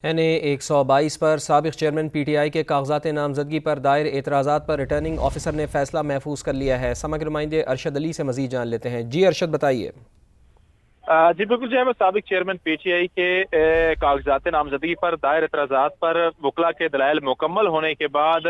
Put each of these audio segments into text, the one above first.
NA-122 پر سابق chairman P T I کے کاغذات نامزدگی پر دائر اعتراضات پر ریٹرننگ آفیسر نے فیصلہ محفوظ کر لیا ہے۔ سمجھ نمائندے ارشد علی سے مزید جان لیتے ہیں۔ جی ارشد بتائیے۔ جی بالکل جو ہے وہ سابق چیئرمین پی ٹی آئی کے کاغذات نامزدگی پر دائر اعتراضات پر وکلا کے دلائل مکمل ہونے کے بعد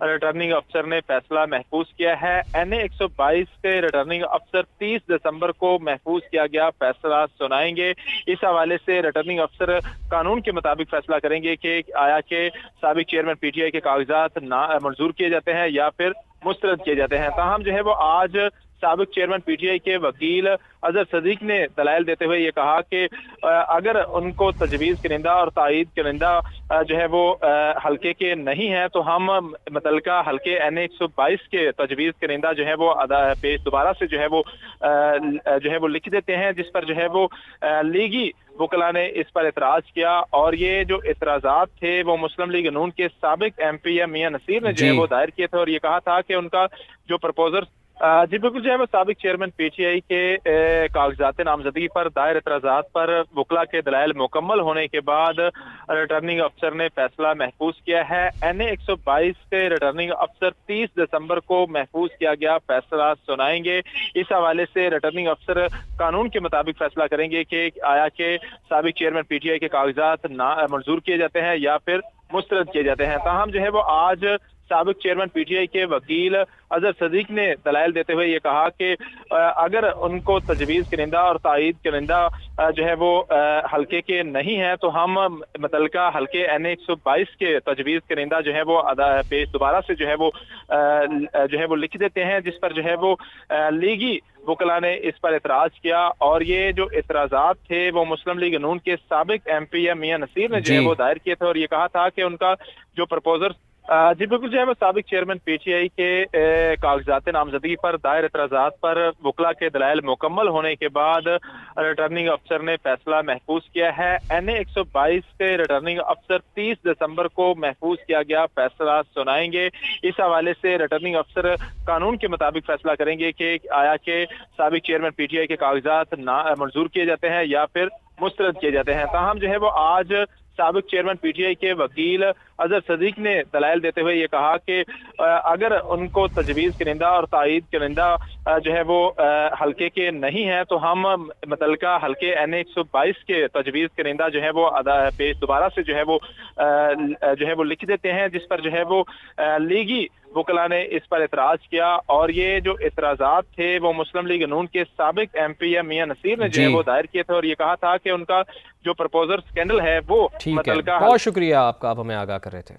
ریٹرننگ افسر نے فیصلہ محفوظ کیا ہے۔ NA-122 کے ریٹرننگ افسر 30 دسمبر کو محفوظ کیا گیا فیصلہ سنائیں گے۔ اس حوالے سے ریٹرننگ افسر قانون کے مطابق فیصلہ کریں گے کہ آیا کہ سابق چیئرمین پی ٹی آئی کے کاغذات منظور کیے جاتے ہیں یا پھر مسترد کیے جاتے ہیں۔ تاہم جو ہے وہ آج سابق چیئرمین پی ٹی آئی کے وکیل اظہر صدیق نے دلائل دیتے ہوئے یہ کہا کہ اگر ان کو تجویز کنندہ اور تائید کنندہ جو ہے وہ حلقے کے نہیں ہیں تو ہم متعلقہ حلقے NA-122 کے تجویز کنندہ جو ہے وہ پیش دوبارہ سے جو ہے وہ لکھ دیتے ہیں، جس پر جو ہے وہ لیگی وکلا نے اس پر اعتراض کیا۔ اور یہ جو اعتراضات تھے وہ مسلم لیگ نون کے سابق MP میاں نصیر نے جو ہے وہ دائر کیے تھے اور یہ کہا تھا کہ ان کا جو پرپوزر جی بالکل جو ہے وہ سابق چیئرمین پی ٹی آئی کے کاغذات نامزدگی پر دائر اعتراضات پر وکلا کے دلائل مکمل ہونے کے بعد ریٹرننگ افسر نے فیصلہ محفوظ کیا ہے۔ NA-122 کے ریٹرننگ افسر 30 دسمبر کو محفوظ کیا گیا فیصلہ سنائیں گے۔ اس حوالے سے ریٹرننگ افسر قانون کے مطابق فیصلہ کریں گے کہ آیا کہ سابق چیئرمین پی ٹی آئی کے کاغذات منظور کیے جاتے ہیں یا پھر مسترد کیے جاتے ہیں۔ تاہم جو ہے وہ آج سابق چیئرمین پی ٹی آئی کے وکیل اظہر صدیق نے دلائل دیتے ہوئے یہ کہا کہ اگر ان کو تجویز کنندہ اور تائید کنندہ جو ہے وہ حلقے کے نہیں ہیں تو ہم متعلقہ حلقے NA-122 کے تجویز کنندہ جو ہے وہ پیش دوبارہ سے جو ہے وہ لکھ دیتے ہیں، جس پر جو ہے وہ لیگی وکلا نے اس پر اعتراض کیا۔ اور یہ جو اعتراضات تھے وہ مسلم لیگ نون کے سابق MP میاں نصیر نے جو ہے وہ دائر کیے تھے اور یہ کہا تھا کہ ان کا جو پرپوزر جی بالکل جو ہے وہ سابق چیئرمین پی ٹی آئی کے کاغذات نامزدگی پر دائر اعتراضات پر وکلا کے دلائل مکمل ہونے کے بعد ریٹرننگ افسر نے فیصلہ محفوظ کیا ہے۔ NA-122 کے ریٹرننگ افسر 30 دسمبر کو محفوظ کیا گیا فیصلہ سنائیں گے۔ اس حوالے سے ریٹرننگ افسر قانون کے مطابق فیصلہ کریں گے کہ آیا کہ سابق چیئرمین پی ٹی آئی کے کاغذات منظور کیے جاتے ہیں یا پھر مسترد کیے جاتے ہیں۔ تاہم جو ہے وہ آج سابق چیئرمین پی ٹی آئی کے وکیل اظہر صدیق نے دلائل دیتے ہوئے یہ کہا کہ اگر ان کو تجویز کنندہ اور تائید کنندہ جو ہے وہ حلقے کے نہیں ہیں تو ہم متعلقہ حلقے NA-122 کے تجویز کنندہ جو ہے وہ پیش دوبارہ سے جو ہے وہ لکھ دیتے ہیں، جس پر جو ہے وہ لیگی وکلا نے اس پر اعتراض کیا۔ اور یہ جو اعتراضات تھے وہ مسلم لیگ نون کے سابق MP میاں نصیر نے جو ہے وہ دائر کیے تھے اور یہ کہا تھا کہ ان کا جو پرپوزر سکینڈل ہے وہ ٹھیک ہے۔ بہت شکریہ آپ کا، آپ ہمیں آگاہ کر رہے تھے۔